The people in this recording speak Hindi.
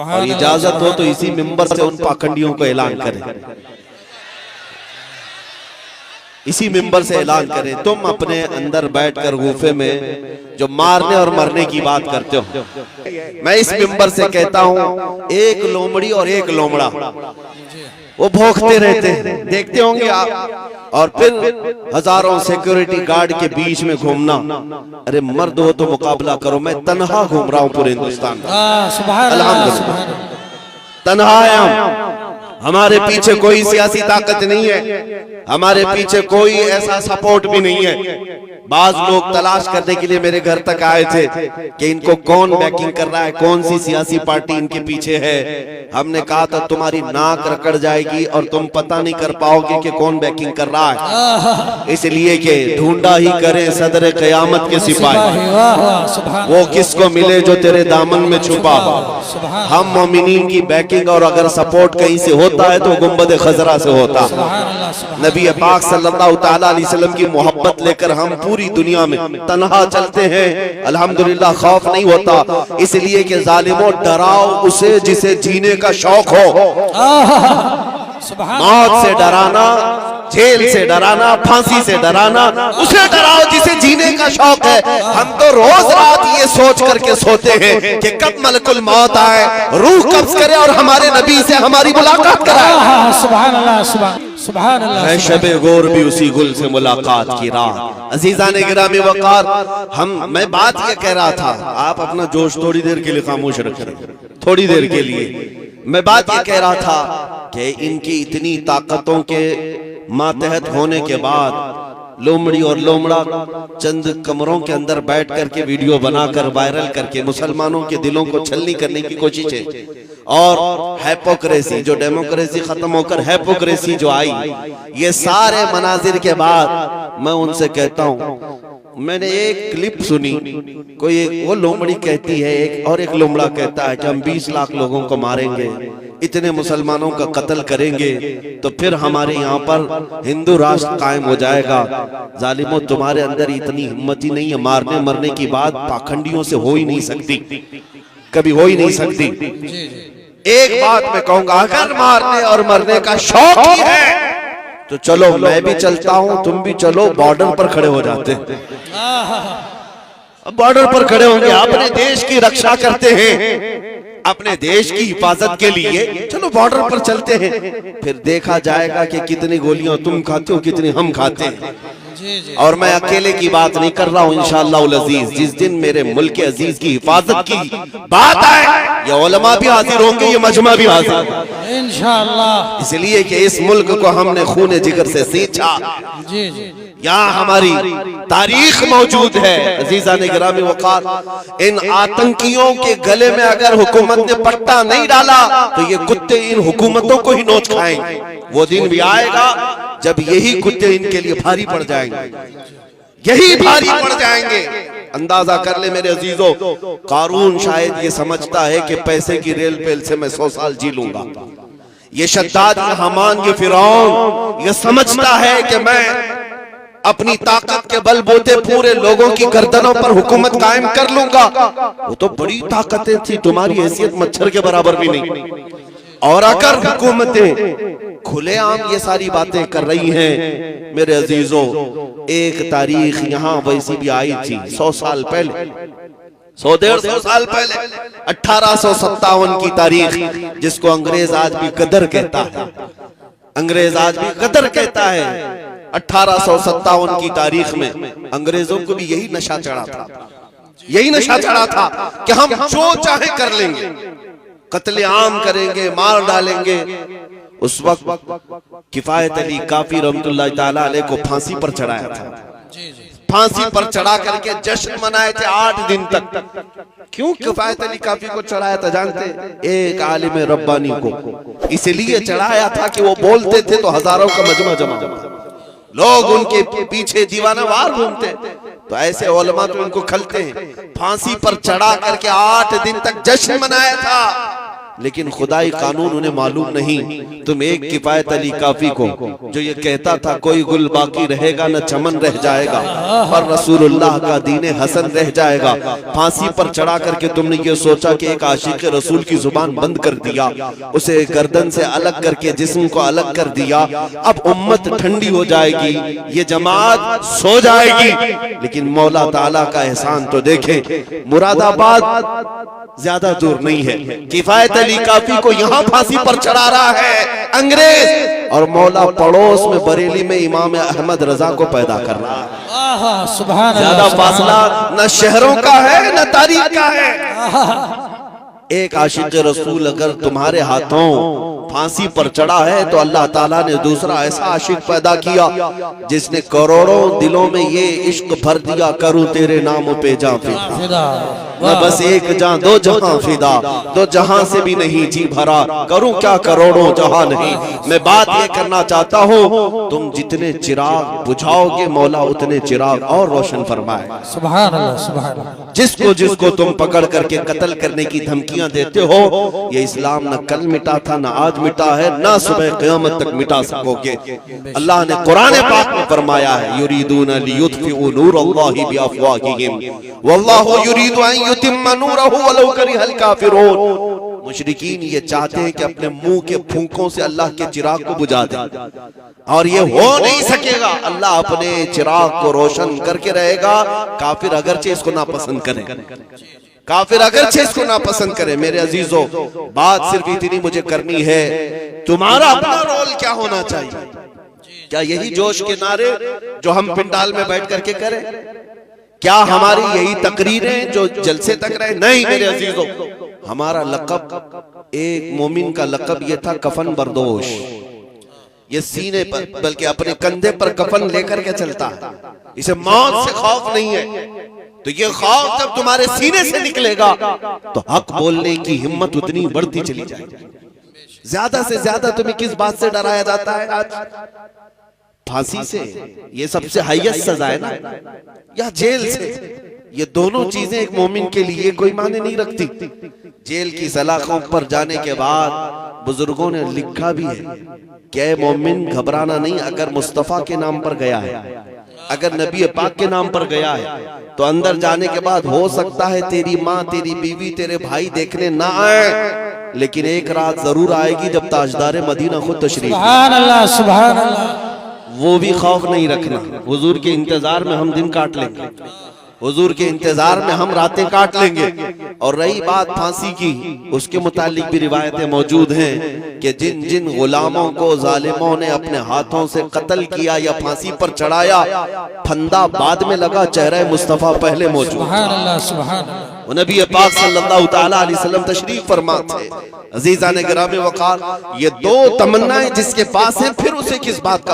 और इजाजत हो तो इसी मिंबर से उन पाखंडियों को ऐलान करें, इसी मिंबर से ऐलान करें। तुम अपने अंदर बैठकर गुफे में जो मारने और मरने की बात करते हो, मैं इस मिंबर से कहता हूं, एक लोमड़ी और एक लोमड़ा वो भौंकते रहते हैं, देखते होंगे आप, और फिर हजारों सिक्योरिटी गार्ड के बीच में घूमना। अरे मर्द हो तो मुकाबला करो, मैं तन्हा घूम रहा हूं पूरे हिंदुस्तान में, अल्हम्दुलिल्लाह तन्हा आया। हमारे पीछे कोई सियासी ताकत नहीं है, हमारे पीछे कोई ऐसा सपोर्ट भी नहीं है। बाज लोग तलाश करने के लिए मेरे घर तक आए थे कि इनको कौन बैकिंग कर रहा है, कौन सी सियासी पार्टी इनके पीछे है। हमने कहा था तुम्हारी नाक रकड़ जाएगी और तुम पता नहीं कर पाओगे कि कौन बैकिंग कर रहा है, इसलिए कि ढूंढा ही करे सदर क़यामत के सिपाही, वो किसको मिले जो तेरे दामन में छुपा। हम मोमिनीन की बैकिंग और अगर सपोर्ट कहीं से होता है तो गुंबद खजरा से होता। नबी पाक सल्लल्लाहु तआला अलैहि वसल्लम की मोहब्बत लेकर हम पूरी दुनिया में तन्हा चलते हैं, अल्हम्दुलिल्लाह खौफ नहीं होता, इसलिए कि जालिमों डराओ उसे जिसे जीने का शौक हो। मौत से डराना, जेल से डराना, फांसी से डराना, उसे डराओ जिसे जीने का शौक है। हम तो रोज रात ये सोच करके सोते हैं कि कब मलकुल मौत आए, रूह कब्ज करे और हमारे नबी से हमारी मुलाकात कराए। सुभान अल्लाह, सुभान अल्लाह। शबे गोर भी उसी गुल से मुलाकात की रात। अजीजान गिरामी वकार, मैं बात ये कह रहा था, आप अपना जोश थोड़ी देर के लिए खामोश रखें, थोड़ी देर के लिए। मैं बात ये कह रहा था कि इनकी इतनी ताकतों के मातहत होने के बाद लोमड़ी और लोमड़ा चंद कमरों के अंदर बैठ करके वीडियो बनाकर वायरल करके मुसलमानों के दिलों को छलनी करने की कोशिश है। और हैपोक्रेसी, जो डेमोक्रेसी खत्म होकर हैपोक्रेसी जो आई, ये सारे मनाजिर के बाद मैं उनसे कहता हूँ, मैंने एक क्लिप सुनी, कोई वो लोमड़ी कहती है एक, और एक लोमड़ा कहता है कि हम 20 लाख लोगों को मारेंगे, इतने मुसलमानों का कत्ल करेंगे तो फिर हमारे यहाँ पर हिंदू राष्ट्र कायम हो जाएगा। जालिमों तुम्हारे अंदर इतनी हिम्मत ही नहीं है, मारने मरने की बात पाखंडियों से हो ही नहीं सकती, कभी हो ही नहीं सकती। एक बात मैं कहूंगा, अगर मारने और मरने का शौक ही है तो चलो मैं भी चलता हूं, तुम भी चलो, बॉर्डर पर खड़े हो जाते हैं, बॉर्डर पर खड़े होंगे, अपने देश की रक्षा करते हैं, अपने देश की हिफाजत के लिए चलो बॉर्डर पर चलते हैं, फिर देखा जाएगा कि कितनी गोलियां तुम खाते हो, कितनी हम खाते हैं। और मैं अकेले की बात नहीं कर रहा हूं, इंशाअल्लाह अजीज, जिस दिन मेरे मुल्क के अजीज की हिफाजत की बात आए, ये उलमा भी हाजिर होंगे, ये मजमा भी हाजिर इंशाअल्लाह। इसलिए कि इस मुल्क को हमने खूने जिगर से सींचा, यहाँ हमारी तारीख मौजूद है। अजीजा ने गिरामी वकार, इन आतंकियों के गले में अगर हुकूमत ने पट्टा नहीं डाला तो ये कुत्ते इन हुकूमतों को ही नोच खाएंगे। वो दिन भी आएगा जब यही कुत्ते इनके लिए भारी पड़ जाएंगे, यही भारी पड़ जाएंगे। अंदाजा कर ले मेरे अजीजों, कारून शायद ये समझता है कि पैसे की रेल पेल से मैं 100 साल जी लूंगा। ये शद्दाद, ये हमान, ये फिरौन ये समझता है कि मैं अपनी ताकत के बलबूते पूरे लोगों की गर्दनों पर हुकूमत कायम कर लूंगा। वो तो बड़ी ताकतें थी, तुम्हारी हैसियत मच्छर के बराबर भी नहीं। और अगर हुकूमतें खुलेआम ये सारी बातें कर रही हैं, मेरे अजीजों, एक तारीख यहाँ वैसी भी आई थी 100 साल पहले, 100-150 साल पहले, 1857 की तारीख, जिसको अंग्रेज आज भी गदर कहता है, अंग्रेज आज भी गदर कहता है। 1857 की तारीख में अंग्रेजों को भी यही नशा चढ़ा था, यही नशा चढ़ा था कि हम जो चाहे कर लेंगे, कत्ले आम करेंगे, मार डालेंगे। उस वक्त किफायत अली काफी रहमतुल्लाह ताला अलैह को फांसी पर चढ़ाया था, फांसी पर चढ़ा करके जश्न मनाए थे 8 दिन तक। क्यों किफायत अली काफी को चढ़ाया था जानते? एक आलिम रब्बानी को इसलिए चढ़ाया था कि वो बोलते थे तो हजारों का मजमा जमा होता, लोग उनके पीछे दीवानावार घूमते, तो ऐसे उलमा तो उनको खलते हैं। फांसी पर चढ़ा करके 8 दिन तक जश्न मनाया था। लेकिन खुदाई कानून उन्हें मालूम नहीं। तुम एक किफायत अली काफी को जो ये कहता था कोई गुल बाकी रहेगा न चमन रह जाएगा, पर रसूलुल्लाह का दीन हसन रह जाएगा, फांसी पर चढ़ा करके तुमने ये सोचा कि एक आशिक रसूल की जुबान बंद कर दिया, उसे गर्दन से अलग करके जिस्म को अलग कर दिया। अब उम्मत ठंडी हो जाएगी, ये जमात सो जाएगी। लेकिन मौला ताला का एहसान तो देखें, मुरादाबाद ज्यादा दूर नहीं है। किफायत अली काफी को यहाँ फांसी पर चढ़ा रहा है अंग्रेज, और मौला पड़ोस में बरेली में इमाम अहमद रजा को पैदा कर रहा है। सुभान ज्यादा फासला न शहरों का है न तारीख का है। एक आशिक रसूल अगर तुम्हारे हाथों फांसी पर चढ़ा है तो अल्लाह ताला ने दूसरा ऐसा आशिक पैदा किया जिसने करोड़ों दिलों में ये इश्क भर दिया, करूं तेरे नाम पे जां फिदा, न बस एक जां दो जहां फिदा, दो जहां से भी नहीं जी भरा, करूं क्या करोड़ों जहां नहीं। मैं बात ये करना चाहता हूँ, तुम जितने चिराग बुझाओगे मौला उतने चिराग और रोशन फरमाए। सुभान अल्लाह, सुभान अल्लाह। जिसको जिसको तुम पकड़ करके कत्ल करने की धमकियां देते हो, ये इस्लाम न कल मिटा था न आज मिटा है, ना सुबह क़यामत तक मिटा सकोगे। अल्लाह ने कुरान पाक में फरमाया है, युरीदूना लियुत्फिउ नूरल्लाहि बिअफ़वाहिहिम वल्लाहु युरीदु अन युतिम्मा नूरहु वलौ करिहल काफिरून। मुशरिकीन ये चाहते हैं कि अपने मुंह के फूंकों से अल्लाह के चिराग को बुझा दे, और ये हो नहीं सकेगा। अल्लाह अपने चिराग को रोशन करके रहेगा, काफिर अगरचे इसको नापसंद करें, काफिर अगरचे इसको नापसंद करें। मेरे अजीजों, बात सिर्फ इतनी मुझे करनी है, तुम्हारा अपना रोल क्या होना चाहिए? क्या यही जोश के नारे जो हम पिंडाल में बैठ करके करें? क्या हमारी यही तकरीरें जो जलसे तक रहे? नहीं मेरे अजीजों, हमारा लक़ब, एक मोमिन का लक़ब ये था कफन बरदोश। ये सीने पर बल्कि अपने कंधे पर कफन लेकर के चलता है, इसे मौत से खौफ नहीं है। तो ये खौफ जब तुम्हारे सीने से निकलेगा तो हक बोलने की हिम्मत उतनी बढ़ती चली जाएगी। ज्यादा से ज्यादा तुम्हें किस बात से डराया जाता है आज? फांसी से, ये सबसे हाईएस्ट सजा है ना, या जेल से। ये दोनों चीजें एक मोमिन के लिए कोई माने नहीं रखती। जेल की सलाखों पर जाने के बाद बुजुर्गों ने लिखा भी है कि मोमिन घबराना नहीं, अगर मुस्तफा के नाम पर गया है, अगर नबी पाक के नाम पर गया है, तो अंदर जाने के बाद हो सकता है तेरी माँ, तेरी बीवी, तेरे भाई देखने ना आए, लेकिन एक रात जरूर आएगी जब ताजदार मदीना खुद तशरीफ। सुभान अल्लाह, सुभान अल्लाह। वो भी खौफ नहीं रखना। हुजूर के इंतजार में हम दिन काट लेंगे, हुजूर के इंतजार में हम रातें काट लेंगे। और रही बात फांसी की, उसके मुतालिक भी रिवायतें मौजूद हैं कि जिन जिन गुलामों को जालिमों ने अपने हाथों से कत्ल किया या फांसी पर चढ़ाया, फंदा बाद में लगा, चेहरा मुस्तफा पहले मौजूद। सुभान अल्लाह, सुभान अल्लाह। नबी पाक सल्लल्लाहु तआला अलैहि वसल्लम तशरीफ फरमा थे। अजीज़ान गिरामी वक़ार, ये दो तमन्नाएं जिसके पास हैं, फिर उसे किस बात का